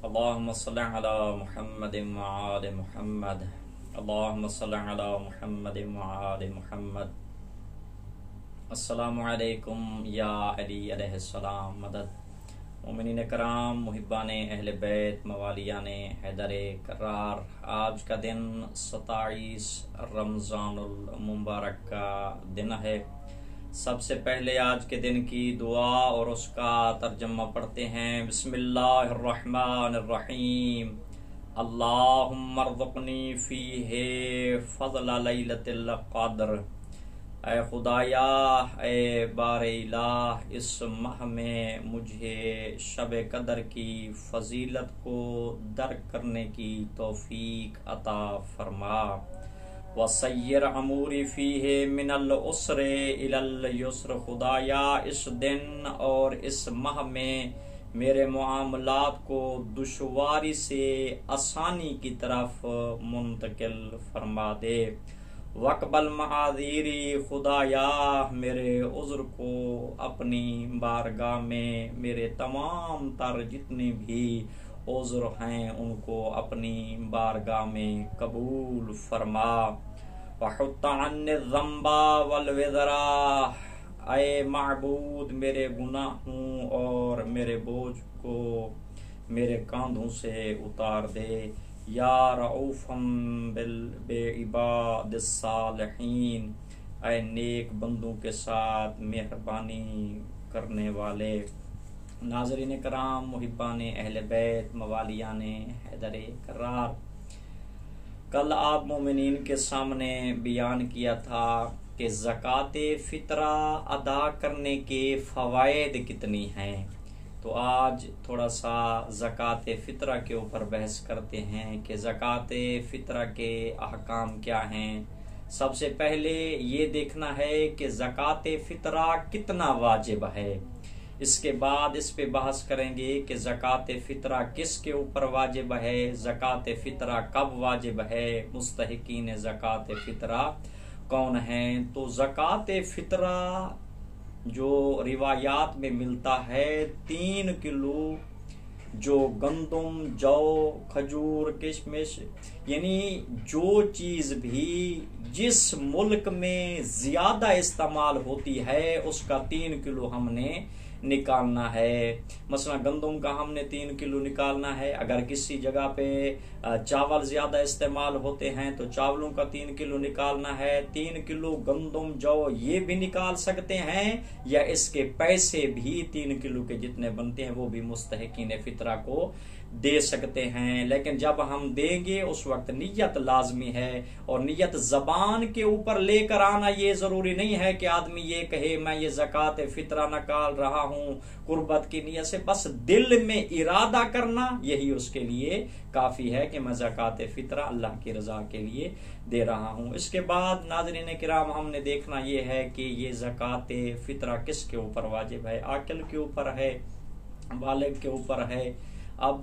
अल्लाहुम्मा सल्लि अला मुहम्मदिन व आलि मुहम्मद। अल्लाहुम्मा सल्लि अला मुहम्मदिन व आलि मुहम्मद। अस्सलामु अलैकुम या अली अलैहिस्सलाम मदद। मोमिनीन कराम, मुहिब्बाने अहले बैत, मवालियाने हैदर करार, आज का दिन 27 रमज़ानुल मुबारक का दिन है। सबसे पहले आज के दिन की दुआ और उसका तर्जमा पढ़ते हैं। बिस्मिल्लाहिर्रहमानिर्रहीम। अल्लाहुम्मा अर्ज़ुक़नी फ़ीहि फ़ज़्ल लैलतिल क़द्र। ऐ खुदाया, ऐ बारे इलाह, इस माह में मुझे शब कदर की फजीलत को दर्क करने की तौफीक अता फरमा। वसय्यर अमूरी फ़ीहे मिनल उसरे इलल युस्र। खुदाया, इस दिन और इस माह में मेरे मुआमलात को दुश्वारी से आसानी की तरफ मुंतकिल फरमा दे। वक़बल महादीरी। खुदाया, मेरे उज़्र को अपनी बारगाह में मेरे तमाम तर जितने भी उज़्र हैं उनको अपनी बारगाह में कबूल फरमा। वहुत्त अन्नि ज़ंबा वल विज़रा। ऐ माबूद, मेरे गुनाहों और मेरे बोझ को मेरे कांधों से उतार दे। या रऊफ़म बिइबादिस सालिहीन। ऐ नेक बंदों के साथ मेहरबानी करने वाले। नाज़रीन कराम, मुहिब्बाने अहले बैत, मवालियाने हैदर करार, कल आप मोमिनीन के सामने बयान किया था कि ज़काते फ़ितरा अदा करने के फ़वाइद कितनी हैं। तो आज थोड़ा सा ज़काते फ़ितरा के ऊपर बहस करते हैं कि ज़काते फ़ितरा के अहकाम क्या हैं। सबसे पहले ये देखना है कि ज़काते फ़ितरा कितना वाजिब है। इसके बाद इस पे बहस करेंगे कि ज़काते फ़ितरा किसके ऊपर वाजिब है, ज़काते फ़ितरा कब वाजिब है, मुस्तहिकीन ज़काते फ़ितरा कौन हैं। तो ज़काते फ़ितरा जो रिवायात में मिलता है 3 किलो जो गंदम, जौ, खजूर, किशमिश, यानी जो चीज भी जिस मुल्क में ज्यादा इस्तेमाल होती है उसका 3 किलो हमने निकालना है। मसला गंदम का हमने 3 किलो निकालना है। अगर किसी जगह पे चावल ज्यादा इस्तेमाल होते हैं तो चावलों का 3 किलो निकालना है। 3 किलो गंदम, जौ ये भी निकाल सकते हैं या इसके पैसे भी 3 किलो के जितने बनते हैं वो भी मुस्तहिकीन फ़ितरा को दे सकते हैं। लेकिन जब हम देंगे उस वक्त नियत लाजमी है, और नियत जबान के ऊपर लेकर आना ये जरूरी नहीं है कि आदमी ये कहे मैं ये ज़कात फ़ितरा निकाल रहा हूँ कुर्बत की नियत से। बस दिल में इरादा करना यही उसके लिए काफी है कि मैं ज़कात फ़ितरा अल्लाह की रजा के लिए दे रहा हूँ। इसके बाद नाज़रीन किराम, हमने देखना ये है कि ये ज़कात फ़ितरा किसके ऊपर वाजिब है। आकिल के ऊपर है, बालिग के ऊपर है। अब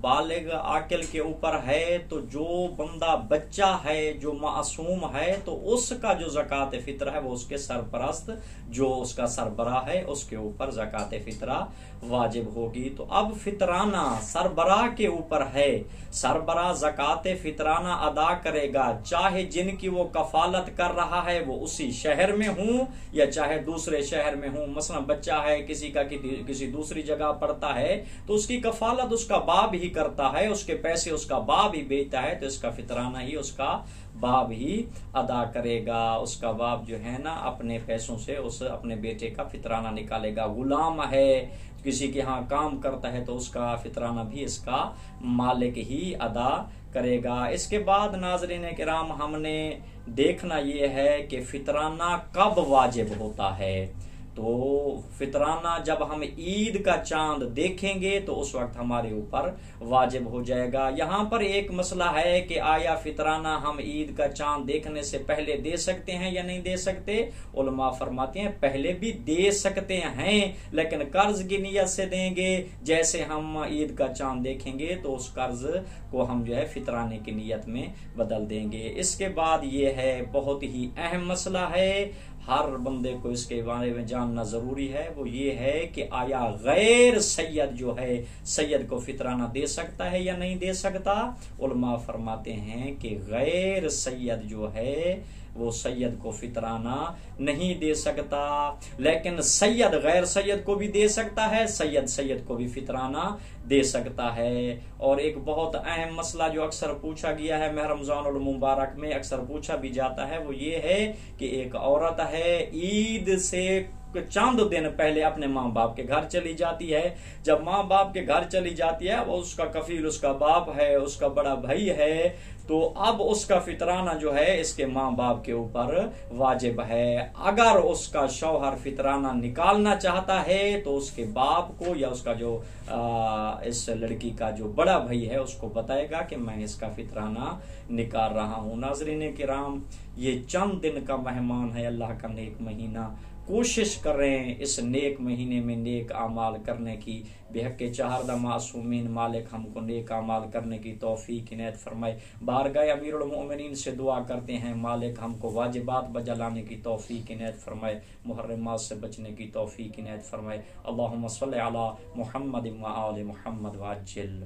बालिग आकिल के ऊपर है तो जो बंदा बच्चा है, जो मासूम है, तो उसका जो ज़कात फ़ितरा है वो उसके सरपरस्त जो उसका सरबराह है उसके ऊपर ज़कात फ़ितरा वाजिब होगी। तो अब फितराना सरबराह के ऊपर है। सरबराह ज़कात फ़ितराना अदा करेगा, चाहे जिनकी वो कफालत कर रहा है वो उसी शहर में हूँ या चाहे दूसरे शहर में हूँ। मसलन बच्चा है किसी का किसी दूसरी जगह पढ़ता है तो उसकी कफालत उसका बाप ही करता है, उसके पैसे उसका बाप ही बेचता है, तो इसका फितराना ही उसका बाप ही अदा करेगा। उसका बाप जो है ना अपने पैसों से उस अपने बेटे का फितराना निकालेगा। गुलाम है, किसी के यहाँ काम करता है तो उसका फितराना भी इसका मालिक ही अदा करेगा। इसके बाद नाज़रीन किराम, हमने देखना ये है कि फितराना कब वाजिब होता है। तो फितराना जब हम ईद का चांद देखेंगे तो उस वक्त हमारे ऊपर वाजिब हो जाएगा। यहाँ पर एक मसला है कि आया फितराना हम ईद का चांद देखने से पहले दे सकते हैं या नहीं दे सकते। उलमा फरमाते हैं पहले भी दे सकते हैं, लेकिन कर्ज की नियत से देंगे। जैसे हम ईद का चांद देखेंगे तो उस कर्ज को हम जो है फितराने की नियत में बदल देंगे। इसके बाद ये है बहुत ही अहम मसला है, हर बंदे को इसके बारे में जानना जरूरी है, वो ये है कि आया गैर सैयद जो है सैयद को फितराना दे सकता है या नहीं दे सकता। उलमा फरमाते हैं कि गैर सैयद जो है वो सैयद को फितराना नहीं दे सकता, लेकिन सैयद गैर सैयद को भी दे सकता है, सैयद सैयद को भी फितराना दे सकता है। और एक बहुत अहम मसला जो अक्सर पूछा गया है माह रमजानुल मुबारक में, अक्सर पूछा भी जाता है, वो ये है कि एक औरत है ईद से चांद दिन पहले अपने माँ बाप के घर चली जाती है। जब माँ बाप के घर चली जाती है, वो उसका कफील उसका बाप है, उसका बड़ा भाई है, तो अब उसका फितराना जो है इसके माँ बाप के ऊपर वाजिब है। अगर उसका शौहर फितराना निकालना चाहता है तो उसके बाप को या उसका जो इस लड़की का जो बड़ा भाई है उसको बताएगा कि मैं इसका फितराना निकाल रहा हूँ। नाज़रीन किराम, ये चंद दिन का मेहमान है, अल्लाह का नेक महीना। कोशिश करें इस नेक महीने में नेक आमाल करने की। बेहक़ चाहरदा मासूमीन मालिक हमको नेक आमाल करने की तौफीक इनायत फरमाए। बारगाह अमीरुल मोमिनीन से दुआ करते हैं मालिक हमको वाजिबात बजा लाने की तौफीक इनायत फरमाए, मुहर्रमात से बचने की तौफीक इनायत फरमाए। अल्लाहुम्मा सल्लि अला मुहम्मद व आले मुहम्मद वअज्जिल